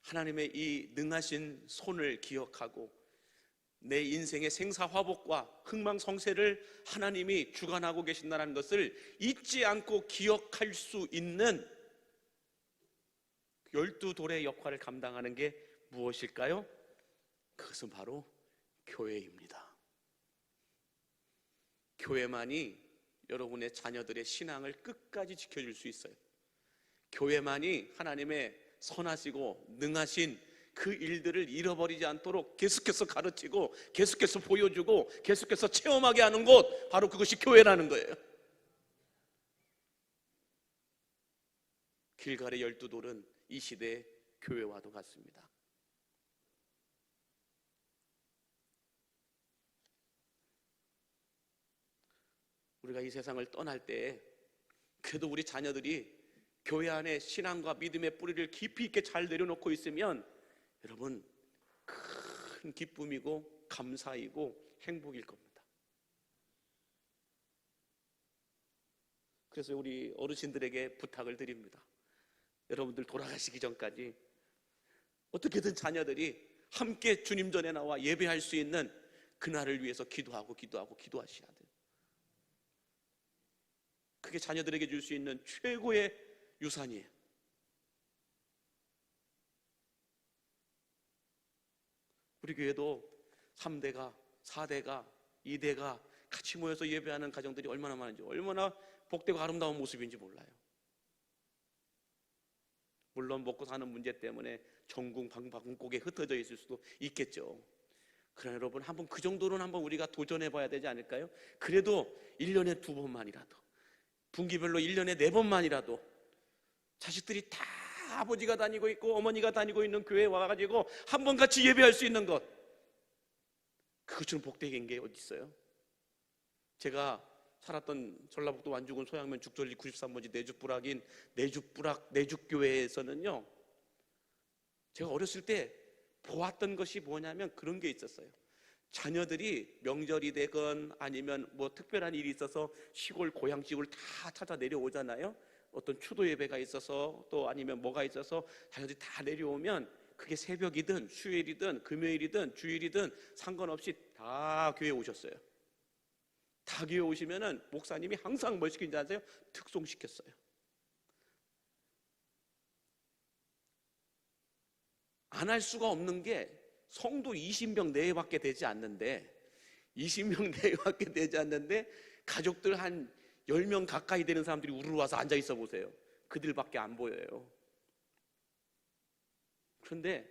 하나님의 이 능하신 손을 기억하고 내 인생의 생사화복과 흥망성쇠를 하나님이 주관하고 계신다는 것을 잊지 않고 기억할 수 있는 12돌의 역할을 감당하는 게 무엇일까요? 그것은 바로 교회입니다. 교회만이 여러분의 자녀들의 신앙을 끝까지 지켜줄 수 있어요. 교회만이 하나님의 선하시고 능하신 그 일들을 잃어버리지 않도록 계속해서 가르치고 계속해서 보여주고 계속해서 체험하게 하는 곳, 바로 그것이 교회라는 거예요. 길갈의 12돌은 이 시대의 교회와도 같습니다. 우리가 이 세상을 떠날 때 그래도 우리 자녀들이 교회 안에 신앙과 믿음의 뿌리를 깊이 있게 잘 내려놓고 있으면 여러분, 큰 기쁨이고 감사이고 행복일 겁니다. 그래서 우리 어르신들에게 부탁을 드립니다. 여러분들 돌아가시기 전까지 어떻게든 자녀들이 함께 주님 전에 나와 예배할 수 있는 그날을 위해서 기도하셔야 돼요. 그게 자녀들에게 줄 수 있는 최고의 유산이에요. 우리 교회도 3대가, 4대가, 2대가 같이 모여서 예배하는 가정들이 얼마나 많은지, 얼마나 복되고 아름다운 모습인지 몰라요. 물론 먹고 사는 문제 때문에 전국 방방곡곡에 흩어져 있을 수도 있겠죠. 그러나 여러분, 한번 그 정도는 한번 우리가 도전해 봐야 되지 않을까요? 그래도 1년에 2번만이라도, 분기별로 1년에 4번만이라도 자식들이 다 아버지가 다니고 있고 어머니가 다니고 있는 교회에 와가지고 한번 같이 예배할 수 있는 것, 그것처럼 복되긴 게 어디 있어요? 제가 살았던 전라북도 완주군 소양면 죽전리 93번지 내죽부락인 내죽교회에서는요, 제가 어렸을 때 보았던 것이 뭐냐면 그런 게 있었어요. 자녀들이 명절이 되건 아니면 뭐 특별한 일이 있어서 시골 고향집을 다 찾아 내려오잖아요. 어떤 추도 예배가 있어서 또 아니면 뭐가 있어서 자녀들이 다 내려오면, 그게 새벽이든 수요일이든 금요일이든 주일이든 상관없이 다 교회에 오셨어요. 다 교회 오시면은 목사님이 항상 뭘 시키는지 아세요? 특송시켰어요. 안 할 수가 없는 게, 성도 20명 내외밖에 되지 않는데, 20명 내외밖에 되지 않는데 가족들 한 10명 가까이 되는 사람들이 우르르 와서 앉아 있어 보세요. 그들밖에 안 보여요. 그런데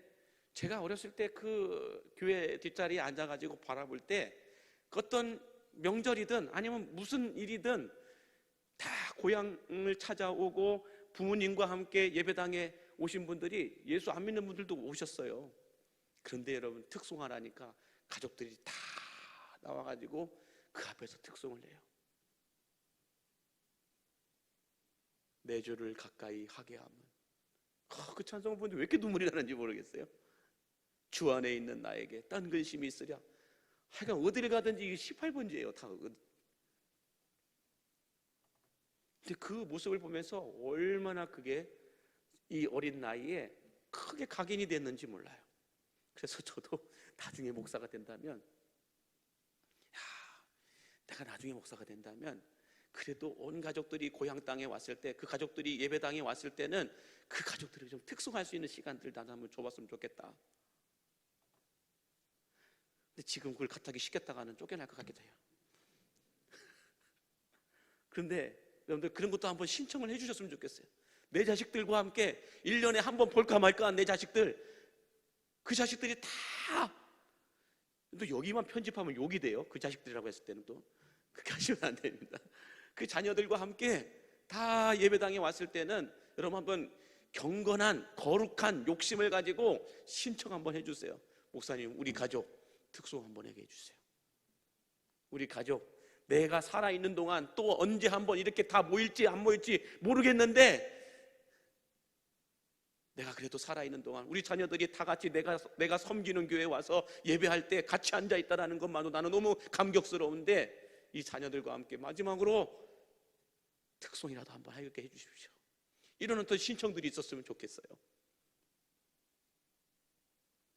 제가 어렸을 때 그 교회 뒷자리에 앉아가지고 바라볼 때, 어떤 명절이든 아니면 무슨 일이든 다 고향을 찾아오고 부모님과 함께 예배당에 오신 분들이, 예수 안 믿는 분들도 오셨어요. 그런데 여러분, 특송하라니까 가족들이 다 나와가지고 그 앞에서 특송을 해요. 내 주를 가까이 하게 하면. 그 찬송을 보는데 왜 이렇게 눈물이 나는지 모르겠어요. 주 안에 있는 나에게 딴 근심이 있으랴. 하여간 어디를 가든지 18번지예요 다. 근데 그 모습을 보면서 얼마나 그게 이 어린 나이에 크게 각인이 됐는지 몰라요. 그래서 저도 나중에 목사가 된다면, 내가 나중에 목사가 된다면 그래도 온 가족들이 고향 땅에 왔을 때, 그 가족들이 예배당에 왔을 때는 그 가족들을 좀 특송할 수 있는 시간들을 나도 한번 줘봤으면 좋겠다. 근데 지금 그걸 갑자기 시켰다가는 쫓겨날 것 같기도 해요. 그런데 여러분들, 그런 것도 한번 신청을 해주셨으면 좋겠어요. 내 자식들과 함께 1년에 한 번 볼까 말까 한 내 자식들, 그 자식들이 다, 또 여기만 편집하면 욕이 돼요. 그 자식들이라고 했을 때는 또 그렇게 하시면 안 됩니다. 그 자녀들과 함께 다 예배당에 왔을 때는 여러분 한번 경건한 거룩한 욕심을 가지고 신청 한번 해주세요. 목사님, 우리 가족 특송 한번 하게 해주세요. 우리 가족, 내가 살아있는 동안 또 언제 한번 이렇게 다 모일지 안 모일지 모르겠는데, 내가 그래도 살아있는 동안 우리 자녀들이 다 같이 내가 섬기는 교회에 와서 예배할 때 같이 앉아있다는 것만으로 나는 너무 감격스러운데, 이 자녀들과 함께 마지막으로 특송이라도 한번 하게 해주십시오. 이런 어떤 신청들이 있었으면 좋겠어요.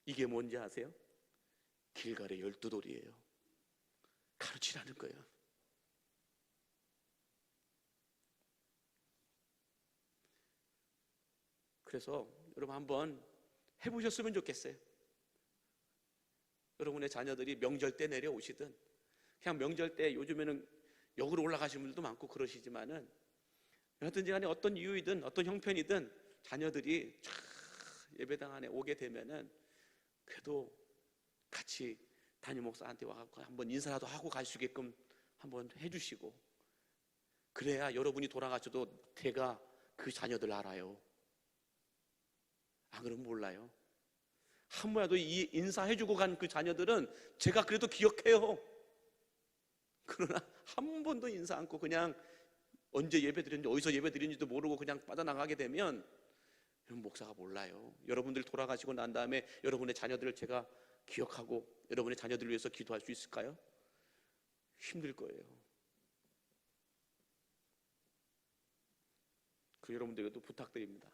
이게 뭔지 아세요? 길갈의 12돌이에요. 가르치라는 거예요. 그래서 여러분 한번 해보셨으면 좋겠어요. 여러분의 자녀들이 명절 때 내려오시든, 그냥 명절 때, 요즘에는 역으로 올라가시는 분들도 많고 그러시지만은, 여하튼지 간에 어떤 이유이든 어떤 형편이든 자녀들이 예배당 안에 오게 되면은 그래도 같이 담임 목사한테 와서 한번 인사라도 하고 갈 수 있게끔 한번 해주시고, 그래야 여러분이 돌아가셔도 대가 그 자녀들 알아요. 안 그러면 몰라요. 한 번이라도 이 인사해주고 간 그 자녀들은 제가 그래도 기억해요. 그러나 한 번도 인사 않고 그냥 언제 예배 드렸는지 어디서 예배 드렸는지도 모르고 그냥 빠져나가게 되면, 목사가 몰라요. 여러분들 돌아가시고 난 다음에 여러분의 자녀들을 제가 기억하고 여러분의 자녀들을 위해서 기도할 수 있을까요? 힘들 거예요. 그 여러분들에게도 부탁드립니다.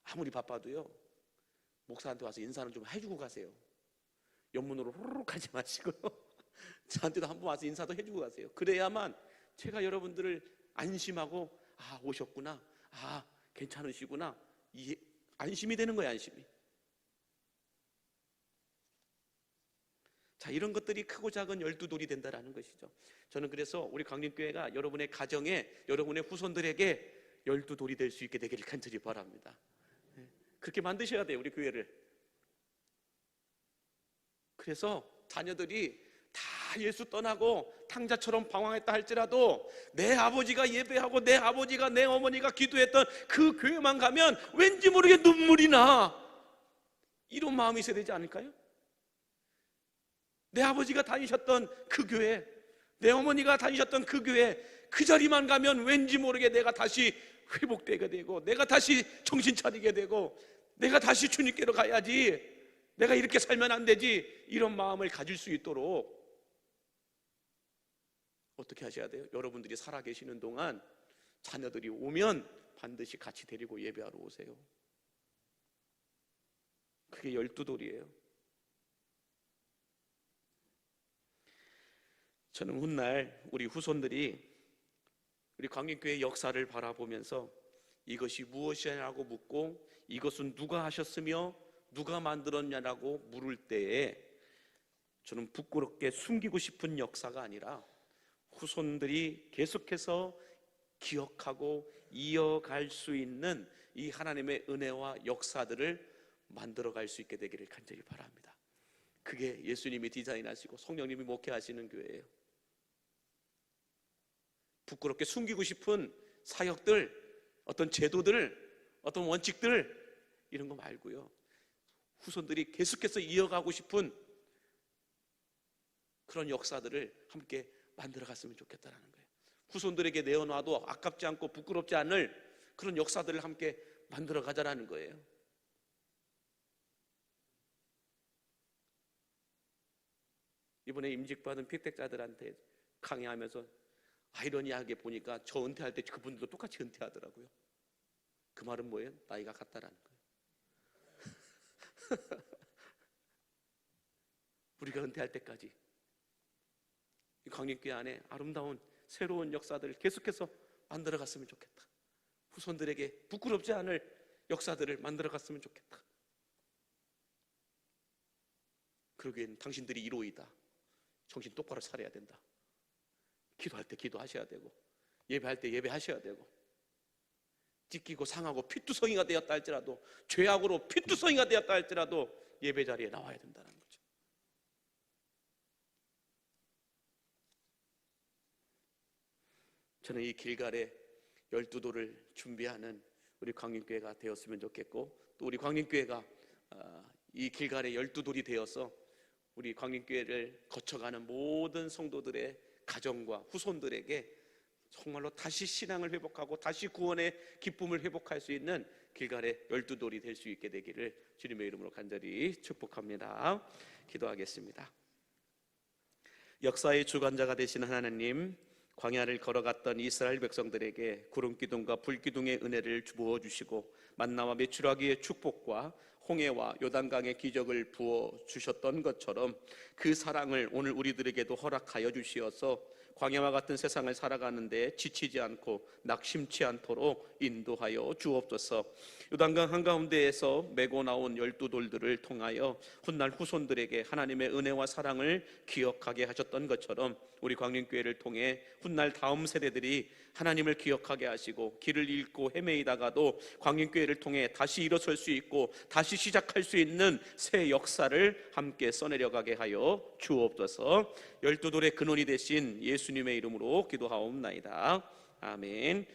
아무리 바빠도요, 목사한테 와서 인사는 좀 해주고 가세요. 옆문으로 후루룩 하지 마시고요. 저한테도 한번 와서 인사도 해주고 가세요. 그래야만 제가 여러분들을 안심하고, 오셨구나, 괜찮으시구나, 안심이 되는 거예요. 안심이. 자, 이런 것들이 크고 작은 12돌이 된다라는 것이죠. 저는 그래서 우리 광림교회가 여러분의 가정에, 여러분의 후손들에게 12돌이 될 수 있게 되기를 간절히 바랍니다. 그렇게 만드셔야 돼요, 우리 교회를. 그래서 자녀들이 다 예수 떠나고 탕자처럼 방황했다 할지라도 내 아버지가 예배하고 내 아버지가, 내 어머니가 기도했던 그 교회만 가면 왠지 모르게 눈물이 나. 이런 마음이 있어야 되지 않을까요? 내 아버지가 다니셨던 그 교회, 내 어머니가 다니셨던 그 교회, 그 자리만 가면 왠지 모르게 내가 다시 회복되게 되고, 내가 다시 정신 차리게 되고, 내가 다시 주님께로 가야지, 내가 이렇게 살면 안 되지, 이런 마음을 가질 수 있도록 어떻게 하셔야 돼요? 여러분들이 살아계시는 동안 자녀들이 오면 반드시 같이 데리고 예배하러 오세요. 그게 12돌이에요. 저는 훗날 우리 후손들이 우리 광림교회 역사를 바라보면서 이것이 무엇이냐고 묻고 이것은 누가 하셨으며 누가 만들었냐라고 물을 때에 저는 부끄럽게 숨기고 싶은 역사가 아니라 후손들이 계속해서 기억하고 이어갈 수 있는 이 하나님의 은혜와 역사들을 만들어갈 수 있게 되기를 간절히 바랍니다. 그게 예수님이 디자인하시고 성령님이 목회하시는 교회예요. 부끄럽게 숨기고 싶은 사역들, 어떤 제도들, 어떤 원칙들, 이런 거 말고요, 후손들이 계속해서 이어가고 싶은 그런 역사들을 함께 만들어 갔으면 좋겠다는 거예요. 후손들에게 내어놔도 아깝지 않고 부끄럽지 않을 그런 역사들을 함께 만들어 가자라는 거예요. 이번에 임직받은 피택자들한테 강의하면서 아이러니하게 보니까 저 은퇴할 때 그분들도 똑같이 은퇴하더라고요. 그 말은 뭐예요? 나이가 같다라는 거예요. 우리가 은퇴할 때까지 이 광림교회 안에 아름다운 새로운 역사들을 계속해서 만들어 갔으면 좋겠다. 후손들에게 부끄럽지 않을 역사들을 만들어 갔으면 좋겠다. 그러기엔 당신들이 1호이다. 정신 똑바로 차려야 된다. 기도할 때 기도하셔야 되고, 예배할 때 예배하셔야 되고, 찢기고 상하고 피투성이가 되었다 할지라도, 죄악으로 피투성이가 되었다 할지라도 예배 자리에 나와야 된다는 거죠. 저는 이 길갈에 12돌을 준비하는 우리 광림교회가 되었으면 좋겠고, 또 우리 광림교회가 이 길갈에 12돌이 되어서 우리 광림교회를 거쳐가는 모든 성도들의 가정과 후손들에게 정말로 다시 신앙을 회복하고 다시 구원의 기쁨을 회복할 수 있는 길갈의 12돌이 될 수 있게 되기를 주님의 이름으로 간절히 축복합니다. 기도하겠습니다. 역사의 주관자가 되신 하나님, 광야를 걸어갔던 이스라엘 백성들에게 구름기둥과 불기둥의 은혜를 부어주시고 만나와 메추라기의 축복과 홍해와 요단강의 기적을 부어주셨던 것처럼 그 사랑을 오늘 우리들에게도 허락하여 주시어서 광야와 같은 세상을 살아가는데 지치지 않고 낙심치 않도록 인도하여 주옵소서. 요단강 한가운데에서 메고 나온 12돌들을 통하여 훗날 후손들에게 하나님의 은혜와 사랑을 기억하게 하셨던 것처럼 우리 광림교회를 통해 훗날 다음 세대들이 하나님을 기억하게 하시고 길을 잃고 헤매이다가도 광림교회를 통해 다시 일어설 수 있고 다시 시작할 수 있는 새 역사를 함께 써내려가게 하여 주옵소서. 12돌의 근원이 되신 예수님의 이름으로 기도하옵나이다. 아멘.